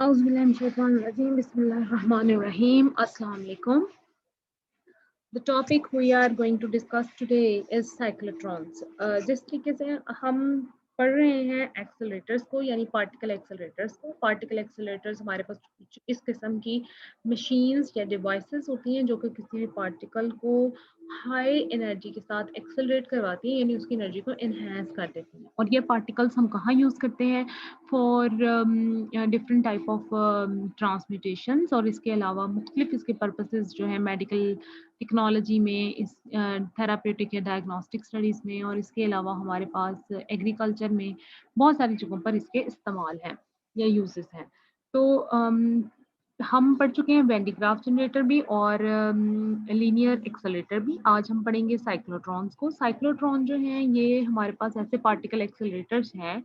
Auzubillahiminash-shaytanir-rajeem. Bismillahir-rahmanir-rahim. Assalamu alaikum. The topic we are going to discuss today is cyclotrons. जिस तरीके से हम पढ़ रहे हैं एक्सेलरेटर्स को, यानी पार्टिकल एक्सेलरेटर्स हमारे पास इस किस्म की मशीन्स या डिवाइसेस होती हैं जो कि किसी भी पार्टिकल को हाई एनर्जी के साथ एक्सेलरेट करवाती हैं, यानी उसकी एनर्जी को इन्हेंस कर देती हैं। और ये पार्टिकल्स हम कहाँ यूज़ करते हैं? फॉर डिफरेंट टाइप ऑफ ट्रांसम्यूटेशंस, और इसके अलावा मुख्तलिफ इसके पर्पसेस जो है मेडिकल टेक्नोलॉजी में, इस थेरापेटिक या डायग्नोस्टिक स्टडीज़ में, और इसके अलावा हमारे पास एग्रीकल्चर में बहुत सारी जगहों पर इसके इस्तेमाल हैं या यूजेस हैं। तो हम पढ़ चुके हैं वैन डी ग्राफ जनरेटर भी और लीनियर एक्सेलरेटर भी। आज हम पढ़ेंगे साइक्लोट्रॉन्स को। साइक्लोट्रॉन जो हैं ये हमारे पास ऐसे पार्टिकल एक्सेलरेटर्स हैं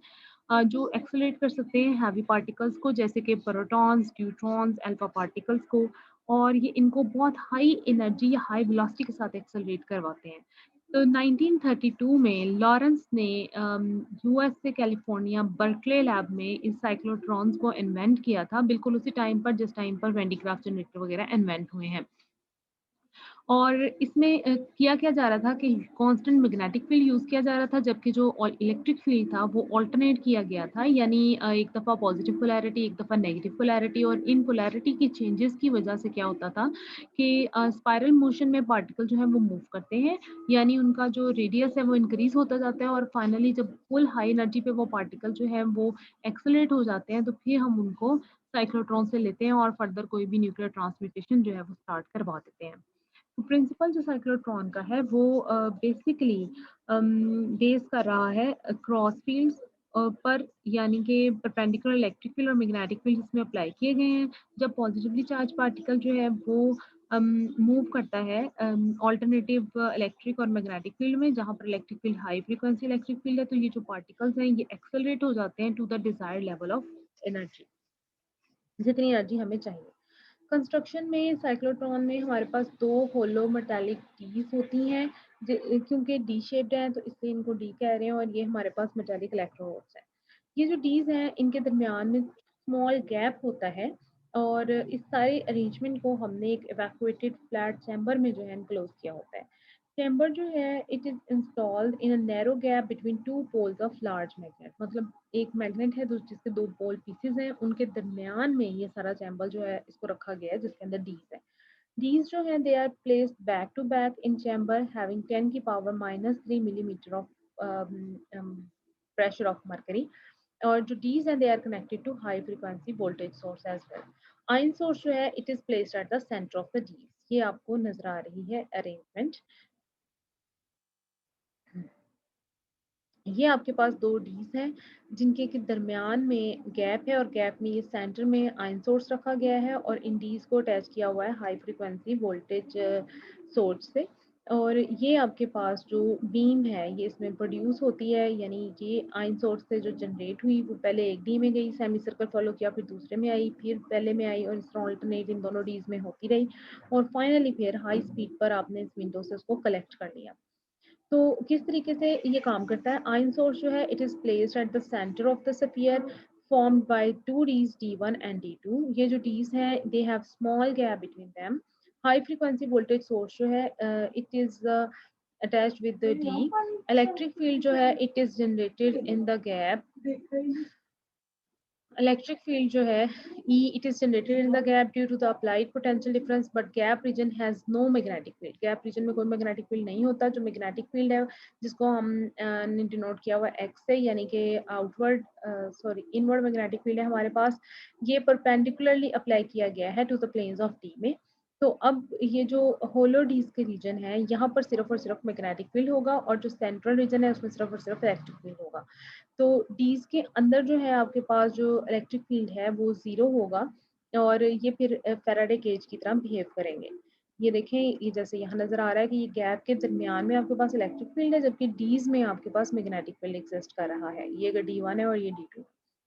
जो एक्सेलरेट कर सकते हैं हैवी पार्टिकल्स को, जैसे कि प्रोटॉन्स, न्यूट्रॉन्स, अल्फा पार्टिकल्स को, और ये इनको बहुत हाई एनर्जी या हाई वेलोसिटी के साथ एक्सेलरेट करवाते हैं। तो 1932 में लॉरेंस ने यूएस से कैलिफोर्निया बर्कले लैब में इस साइक्लोट्रॉन्स को इन्वेंट किया था, बिल्कुल उसी टाइम पर जिस टाइम पर वैन डी ग्राफ जनरेटर वगैरह इन्वेंट हुए हैं। और इसमें किया क्या जा रहा था कि कांस्टेंट मैग्नेटिक फील्ड यूज़ किया जा रहा था, जबकि जो इलेक्ट्रिक फील्ड था वो अल्टरनेट किया गया था, यानी एक दफ़ा पॉजिटिव पोलैरिटी, एक दफ़ा नेगेटिव पोलैरिटी। और इन पोलैरिटी की चेंजेस की वजह से क्या होता था कि स्पाइरल मोशन में पार्टिकल जो है वो मूव करते हैं, यानी उनका जो रेडियस है वो इंक्रीज होता जाता है, और फाइनली जब फुल हाई एनर्जी पे वो पार्टिकल जो है वो एक्सेलरेट हो जाते हैं, तो फिर हम उनको साइक्लोट्रॉन से लेते हैं और फर्दर कोई भी न्यूक्लियर ट्रांसम्यूटेशन जो है वो स्टार्ट करवा देते हैं। प्रिंसिपल जो साइक्लोट्रॉन का है वो बेसिकली बेस कर रहा है क्रॉस फील्ड्स पर, यानी कि परपेंडिकुलर इलेक्ट्रिक फील्ड और मैग्नेटिक फील्ड इसमें अप्लाई किए गए हैं। जब पॉजिटिवली चार्ज पार्टिकल जो है वो मूव करता है ऑल्टरनेटिव इलेक्ट्रिक और मैग्नेटिक फील्ड में, जहाँ पर electric field high frequency electric field है, तो ये जो पार्टिकल्स हैं ये एक्सेलरेट हो जाते हैं to the desired level of energy, जितनी एनर्जी हमें चाहिए। कंस्ट्रक्शन में साइक्लोट्रॉन में हमारे पास दो होलो मेटालिक डीज होती हैं, क्योंकि डी शेप्ड हैं तो इसलिए इनको डी कह रहे हैं, और ये हमारे पास मेटालिक इलेक्ट्रोड्स हैं। ये जो डीज हैं इनके दरमियान में स्मॉल गैप होता है, और इस सारे अरेंजमेंट को हमने एक इवैक्यूएटेड फ्लैट चैम्बर में जो है इनक्लोज किया होता है। चैम्बर जो है it is installed in a narrow gap between two poles of large magnet, मतलब एक मैग्नेट है जिसके दो पोल पीसेस हैं, उनके दरमियान में ये सारा चैम्बर जो है इसको रखा गया है, जिसके अंदर डीज है। डीज जो है they are placed back to back in chamber having 10 की power -3 millimetre of pressure of mercury. और जो डीज हैं they are connected to high frequency voltage source as well. Ion source जो है it is placed at the centre of the dees. ये आपको नजर आ रही है अरेंजमेंट। ये आपके पास दो डीज हैं जिनके के दरमियान में गैप है, और गैप में ये सेंटर में आयन सोर्स रखा गया है, और इन डीज को अटैच किया हुआ है हाई फ्रीक्वेंसी वोल्टेज सोर्स से। और ये आपके पास जो बीम है ये इसमें प्रोड्यूस होती है, यानी ये आयन सोर्स से जो जनरेट हुई वो पहले एक डी में गई, सेमी सर्कल फॉलो किया, फिर दूसरे में आई, फिर पहले में आई, और इस तरह ऑल्टरनेट इन दोनों डीज में होती रही, और फाइनली फिर हाई स्पीड पर आपने इस विंडो से उसको कलेक्ट कर लिया। तो किस तरीके से ये काम करता है? आयन सोर्स जो है it is placed at the centre of the sphere formed by two Ds D1 and D2। ये जो Ds हैं they have small gap between them। high frequency voltage source जो है it is attached with the D। electric field जो है it is generated in the gap। Electric field जो है E it is generated in the gap due to the applied potential difference, but gap region has no magnetic field। gap region में कोई magnetic field नहीं होता। जो magnetic field है जिसको हम ने डिनोट किया हुआ X से, यानी कि आउटवर्ड इनवर्ड मैग्नेटिक फील्ड है हमारे पास, ये परपेंडिकुलरली अप्लाई किया गया है to the planes of D में। तो अब ये जो होलो डीज के रीजन है यहाँ पर सिर्फ और सिर्फ मैग्नेटिक फील्ड होगा, और जो सेंट्रल रीजन है उसमें सिर्फ और सिर्फ इलेक्ट्रिक फील्ड होगा। तो डीज के अंदर जो है आपके पास जो इलेक्ट्रिक फील्ड है वो जीरो होगा, और ये फिर फैराडे केज की तरह बिहेव करेंगे। ये देखें, ये जैसे यहाँ नजर आ रहा है कि ये गैप के दरमियान में आपके पास इलेक्ट्रिक फील्ड है, जबकि डीज में आपके पास मैग्नेटिक फील्ड एग्जिस्ट कर रहा है। ये अगर D1 है और ये D2।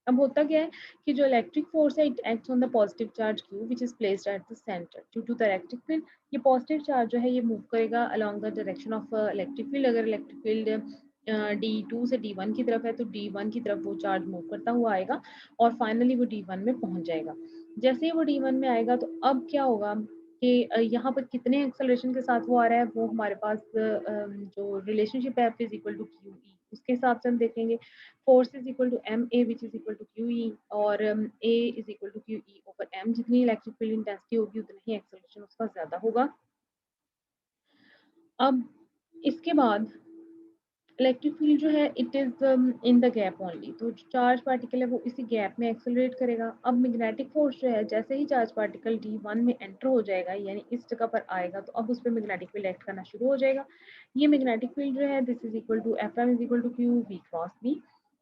अब होता क्या है कि जो इलेक्ट्रिक फोर्स है it acts on the positive charge Q which is placed at the centre due to the electric field. ये पॉजिटिव चार्ज जो है ये मूव करेगा along the direction of electric field. अगर इलेक्ट्रिक फील्ड D2 से D1 की तरफ है तो D1 की तरफ वो चार्ज मूव करता हुआ आएगा और फाइनली वो D1 में पहुंच जाएगा। जैसे ही वो D1 में आएगा तो अब क्या होगा कि यहाँ पर कितने एक्सेलरेशन के साथ वो आ रहा है वो हमारे पास जो रिलेशनशिप है F is equal to Q E उसके हिसाब से हम देखेंगे। Force is equal to M A which is equal to Q E और A is equal to Q E over M. जितनी इलेक्ट्रिक फील्ड इंटेंसिटी होगी उतना ही एक्सेलरेशन उसका ज्यादा होगा। अब इसके बाद इलेक्ट्रिक फील्ड जो है it is in the gap only, तो जो चार्ज पार्टिकल है वो इसी गैप में एक्सेलरेट करेगा। अब मैग्नेटिक फोर्स जो है जैसे ही चार्ज पार्टिकल D1 में एंटर हो जाएगा यानी इस जगह पर आएगा तो अब उस पर मैग्नेटिक फील्ड एक्ट करना शुरू हो जाएगा। ये मैग्नेटिक फील्ड जो है this is equal to F M is equal to Q V cross B.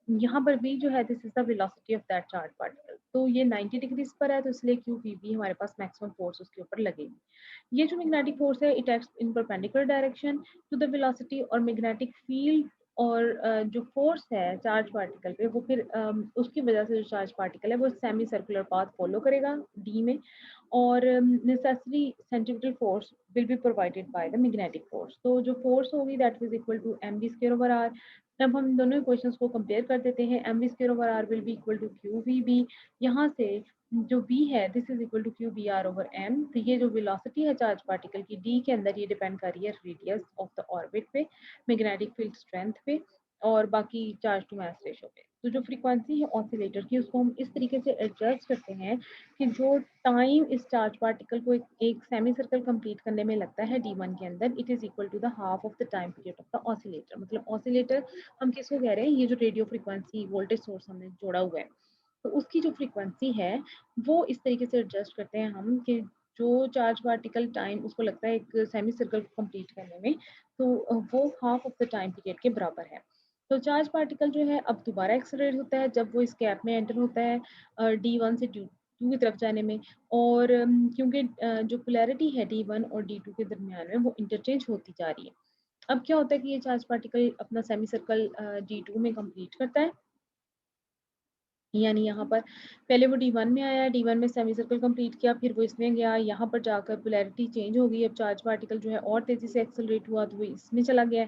यहाँ पर v जो है this is the velocity of that charge particle, तो ये 90 डिग्रीज पर है तो इसलिए क्यू वी बी हमारे पास मैक्सिमम फोर्स उसके ऊपर लगेगी। ये जो मैग्नेटिक फोर्स है it acts in perpendicular direction to the velocity और मैग्नेटिक फील्ड और जो फोर्स है चार्ज पार्टिकल पे वो फिर उसकी वजह से जो चार्ज पार्टिकल है वो सेमी सर्कुलर पाथ फॉलो करेगा डी में और necessary centrifugal force will be provided by the magnetic force. तो जो फोर्स होगी that is equal to M V square over R. अब हम दोनों इक्वेशंस को कंपेयर कर देते हैं। M V square over R will be equal to Q V B. यहाँ से जो v है this is equal to Q B R over M. तो ये जो वेलोसिटी है चार्ज पार्टिकल की d के अंदर ये डिपेंड कर रही है रेडियस ऑफ द ऑर्बिट पे, मैग्नेटिक फील्ड स्ट्रेंथ पे और बाकी चार्ज टू मास रेशो पे। तो जो फ्रीक्वेंसी है ऑसिलेटर की उसको हम इस तरीके से एडजस्ट करते हैं कि जो टाइम इस चार्ज पार्टिकल को एक सेमी सर्कल कंप्लीट करने में लगता है D1 के अंदर it is equal to the half of the time period of the oscillator. मतलब ऑसिलेटर हम किसको कह रहे हैं, ये जो रेडियो फ्रीक्वेंसी वोल्टेज सोर्स हमने जोड़ा हुआ है तो उसकी जो फ्रीक्वेंसी है वो इस तरीके से एडजस्ट करते हैं हम कि जो चार्ज पार्टिकल टाइम उसको लगता है एक सेमी सर्कल को कंप्लीट करने में तो वो half of the time period के बराबर है। तो चार्ज पार्टिकल जो है अब दोबारा एक्सेलरेट होता है जब वो इस गैप में एंटर होता है D1 से D2 की तरफ जाने में और क्योंकि जो पोलैरिटी है D1 और D2 के दरमियान में वो इंटरचेंज होती जा रही है। अब क्या होता है कि ये चार्ज पार्टिकल अपना सेमी सर्कल D2 में कंप्लीट करता है यानी यहाँ पर पहले वो D1 में आया, D1 में सेमी सर्कल कंप्लीट किया, फिर वो इसमें गया, यहाँ पर जाकर पोलैरिटी चेंज हो गई। अब चार्ज पार्टिकल जो है और तेजी से एक्सेलरेट हुआ तो वो इसमें चला गया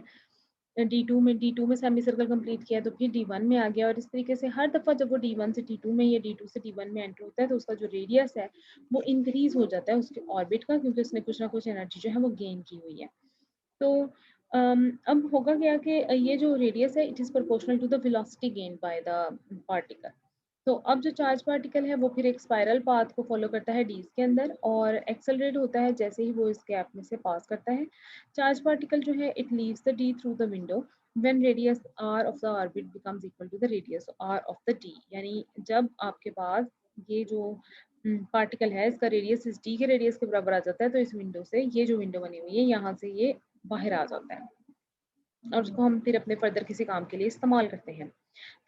D2 में सेमी सर्कल कंप्लीट किया तो फिर D1 में आ गया और इस तरीके से हर दफा जब वो D1 से D2 में या D2 से D1 में एंटर होता है तो उसका जो रेडियस है वो इंक्रीज हो जाता है उसके ऑर्बिट का, क्योंकि उसने कुछ ना कुछ एनर्जी जो है वो गेन की हुई है। तो अब होगा क्या कि ये जो रेडियस है it is proportional to the velocity gain by the particle. तो अब जो चार्ज पार्टिकल है वो फिर एक स्पाइरल पाथ को फॉलो करता है डीज के अंदर और एक्सेलरेट होता है जैसे ही वो इस गैप में से पास करता है। चार्ज पार्टिकल जो है it leaves the D through the window when radius R of the orbit becomes equal to the radius R of the D. यानी जब आपके पास ये जो पार्टिकल है इसका रेडियस इस डी के रेडियस के बराबर आ जाता है तो इस विंडो से ये जो विंडो बनी हुई है यहाँ से ये बाहर आ जाता है और उसको हम फिर अपने फर्दर किसी काम के लिए इस्तेमाल करते हैं।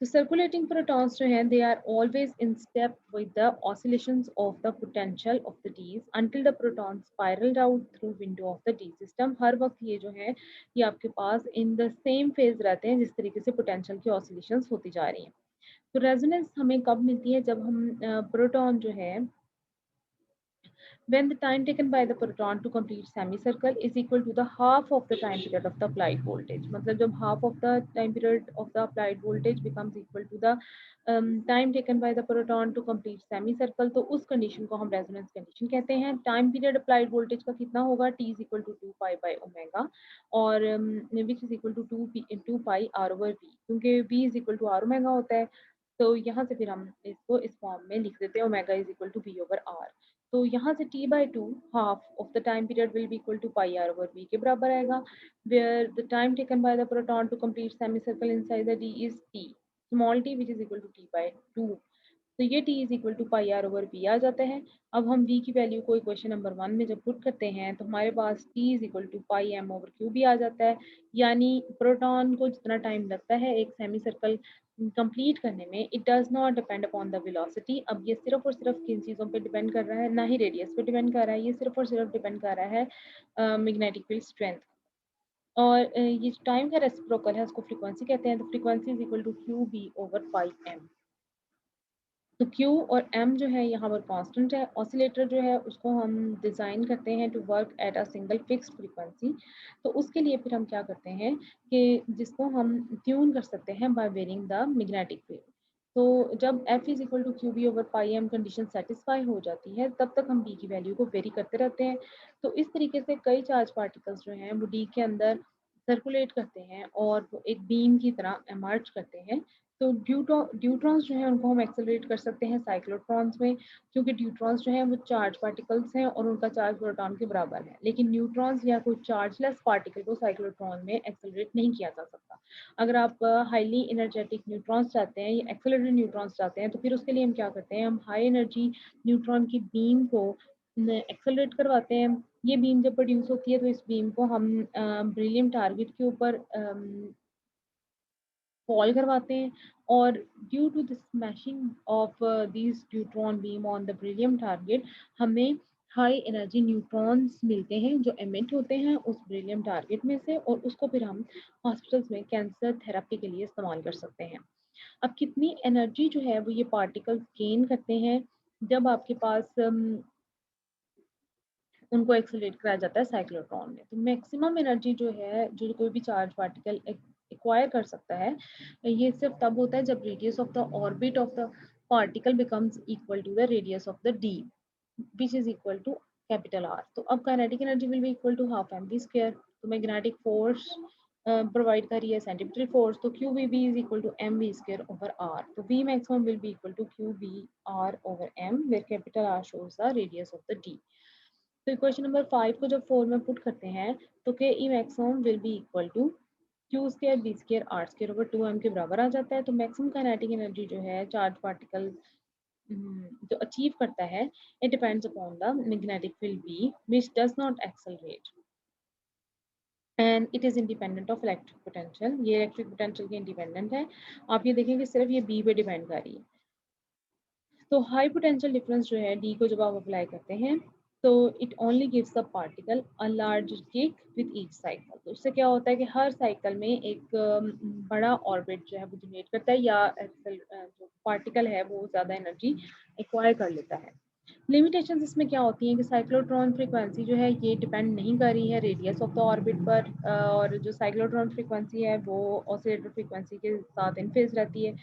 तो circulating protons जो हैं they are always in step with the oscillations of the potential of the D's until the protons spiral out through window of the D system। हर वक्त ये जो है ये आपके पास in the same phase रहते हैं जिस तरीके से potential की oscillations होती जा रही हैं। तो रेजोनेंस हमें कब मिलती है, जब हम प्रोटॉन जो है when the time taken by the proton to complete semicircle is equal to the half of the time period of the applied voltage। मतलब जब half of the time period of the applied voltage becomes equal to the time taken by the proton to complete semicircle तो उस condition को हम resonance condition कहते हैं। Time period applied voltage का कितना होगा, t is equal to 2 pi by omega और which is equal to 2 pi R over V, क्योंकि v is equal to R omega होता है तो यहाँ से फिर हम इसको इस फॉर्म में लिख देते हैं omega is equal to V over R. तो यहाँ से t by 2 half of the time period will be equal to pi R over v के बराबर आएगा where the time taken by the proton to complete semicircle inside the d is t small t which is equal to t by 2। तो ये t is equal to pi R over V आ जाता है। अब हम v की value को equation number 1 में जब पुट करते हैं तो हमारे पास t is equal to pi M over Q भी आ जाता है। यानी प्रोटॉन को जितना टाइम लगता है एक सेमी सर्कल कंप्लीट करने में it does not depend upon the velocity. अब ये सिर्फ और सिर्फ किन चीज़ों पे डिपेंड कर रहा है, ना ही रेडियस पे डिपेंड कर रहा है, ये सिर्फ और सिर्फ डिपेंड कर रहा है मैग्नेटिक फील्ड स्ट्रेंथ। और ये जो टाइम का रेसिप्रोकल है उसको फ्रीक्वेंसी कहते हैं। तो frequency is equal to Q B over pi M. तो Q और M जो है यहाँ पर कांस्टेंट है। ऑसिलेटर जो है उसको हम डिज़ाइन करते हैं to work at a single fixed frequency. तो उसके लिए फिर हम क्या करते हैं कि जिसको हम ट्यून कर सकते हैं by varying the magnetic field. तो जब F is equal to Q B over pi M condition satisfy हो जाती है तब तक हम B की वैल्यू को वेरी करते रहते हैं। तो इस तरीके से कई चार्ज पार्टिकल्स जो हैं वो D के अंदर सर्कुलेट करते हैं और वो एक बीम की तरह एमर्ज करते हैं। तो ड्यूट्रॉन्स जो है उनको हम एक्सेलरेट कर सकते हैं साइक्लोट्रॉन्स में, क्योंकि ड्यूट्रॉन्स जो है वो चार्ज पार्टिकल्स हैं और उनका चार्ज प्रोटॉन के बराबर है। लेकिन न्यूट्रॉन्स या कोई चार्जलेस पार्टिकल को साइक्लोट्रॉन में एक्सेलरेट नहीं किया जा सकता। अगर आप हाईली एनर्जेटिक न्यूट्रॉन्स चाहते हैं या एक्सेलरेटेड न्यूट्रॉन्स चाहते हैं तो फिर उसके लिए हम क्या करते हैं, हम हाई एनर्जी न्यूट्रॉन की बीम को एक्सेलरेट करवाते हैं। ये बीम जब प्रोड्यूस होती है तो इस बीम को हम ब्रिलियम टारगेट के ऊपर फॉल करवाते हैं और due to the smashing of these neutron beam on the beryllium target हमें हाई एनर्जी न्यूट्रॉन्स मिलते हैं जो एमिट होते हैं उस ब्रिलियम टारगेट में से, और उसको फिर हम हॉस्पिटल्स में कैंसर थेरेपी के लिए इस्तेमाल कर सकते हैं। अब कितनी एनर्जी जो है वो ये पार्टिकल्स गेन करते हैं जब आपके पास उनको एक्सेलरेट कराया जाता है साइक्लोट्रॉन में। तो मैक्सिमम एनर्जी जो है जो कोई भी चार्ज पार्टिकल एक्वायर कर सकता है, ये सिर्फ तब होता है जब radius of the orbit of the particle becomes equal to the radius of the D which is equal to capital R. तो अब kinetic energy will be equal to half M V square. तो magnetic force provide कर रही है centimetre force, तो Q V B is equal to M V square over R. तो V maximum will be equal to Q B R over M where capital R shows the radius of the D. तो question number 5 को जब 4 में put करते हैं तो K E maximum will be equal to Q square B square R square over 2m के बराबर आ जाता है। तो मैक्सिमम काइनेटिक एनर्जी जो है चार्ज पार्टिकल जो अचीव करता है, it depends upon the magnetic field B which does not accelerate and it is independent of electric potential. ये इलेक्ट्रिक पोटेंशियल के इंडिपेंडेंट है। आप ये देखें कि सिर्फ ये बी पे डिपेंड कर रही है। तो हाई पोटेंशियल डिफरेंस जो है डी को जब आप अप्लाई करते हैं तो it only gives the particle a large kick with each cycle. तो उससे क्या होता है कि हर साइकिल में एक बड़ा ऑर्बिट जो है वो जनरेट करता है या जो पार्टिकल है वो ज़्यादा एनर्जी एक्वायर कर लेता है। लिमिटेशंस इसमें क्या होती हैं कि साइक्लोट्रॉन फ्रीक्वेंसी जो है ये डिपेंड नहीं कर रही है रेडियस ऑफ द ऑर्बिट पर, और जो साइक्लोट्रॉन फ्रीक्वेंसी है वो ऑसिलेटर फ्रीक्वेंसी के साथ इन फेज रहती है।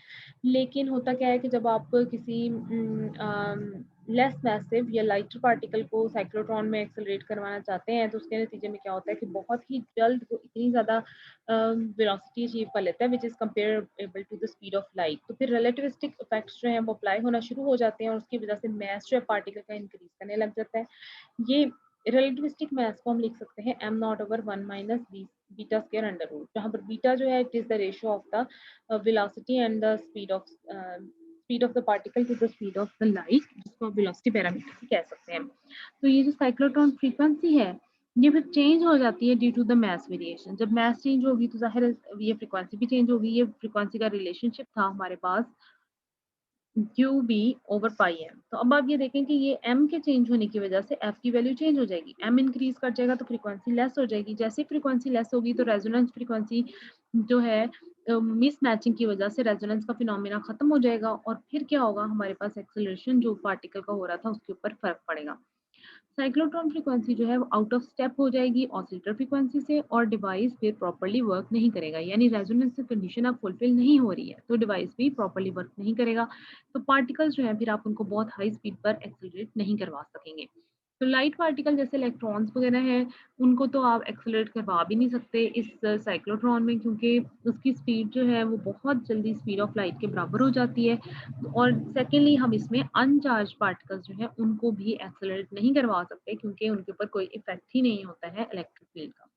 लेकिन होता क्या है कि जब आप किसी लेस मैसिव या लाइटर पार्टिकल को साइक्लोट्रॉन में एक्सेलरेट करवाना चाहते हैं तो उसके नतीजे में क्या होता है कि बहुत ही जल्द वो इतनी ज़्यादा वेलोसिटी अचीव कर लेता है which is comparable to the speed of light. तो फिर रिलेटिविस्टिक इफेक्ट्स जो हैं वो अप्लाई होना शुरू हो जाते हैं और उसकी वजह से मैस जो है पार्टिकल का इंक्रीज करने लग जाता है। ये रिलेटिविस्टिक मैस को हम लिख सकते हैं M nought over 1 minus beta square under root, जहाँ पर बीटा जो है it is the ratio of the velocity and the speed of the particle to the speed of the light, जिसको आप वेलोसिटी पैरामीटर भी कह सकते हैं। तो ये जो साइक्लोट्रॉन फ्रीक्वेंसी है ये फिर चेंज हो जाती है due to the mass variation. जब मैस चेंज होगी तो जाहिर है ये फ्रीक्वेंसी भी चेंज होगी। ये फ्रीक्वेंसी का रिलेशनशिप था हमारे पास Q B over pi M. तो अब आप ये देखें कि ये एम के चेंज होने की वजह से एफ की वैल्यू चेंज हो जाएगी। एम इंक्रीज कर जाएगा तो फ्रीक्वेंसी लेस हो जाएगी। जैसे फ्रीक्वेंसी लेस होगी तो रेजोनेंस फ्रीक्वेंसी जो है मिस मैचिंग की वजह से रेजोनेंस का फिनोमेना खत्म हो जाएगा और फिर क्या होगा, हमारे पास एक्सेलरेशन जो पार्टिकल का हो रहा था उसके ऊपर फर्क पड़ेगा। साइक्लोट्रॉन फ्रीक्वेंसी जो है वो आउट ऑफ स्टेप हो जाएगी ऑसिलेटर फ्रीक्वेंसी से और डिवाइस फिर प्रॉपर्ली वर्क नहीं करेगा, यानी रेजोनेंस कंडीशन अब फुलफिल नहीं हो रही है तो डिवाइस भी प्रॉपर्ली वर्क नहीं करेगा। तो पार्टिकल्स जो है फिर आप उनको बहुत हाई स्पीड पर एक्सेलरेट नहीं करवा सकेंगे। तो लाइट पार्टिकल जैसे इलेक्ट्रॉन्स वगैरह हैं उनको तो आप एक्सेलरेट करवा भी नहीं सकते इस साइक्लोट्रॉन में, क्योंकि उसकी स्पीड जो है वो बहुत जल्दी स्पीड ऑफ लाइट के बराबर हो जाती है। और सेकेंडली हम इसमें अनचार्ज पार्टिकल्स जो है उनको भी एक्सेलरेट नहीं करवा सकते क्योंकि उनके ऊपर कोई इफेक्ट ही नहीं होता है इलेक्ट्रिक फील्ड का।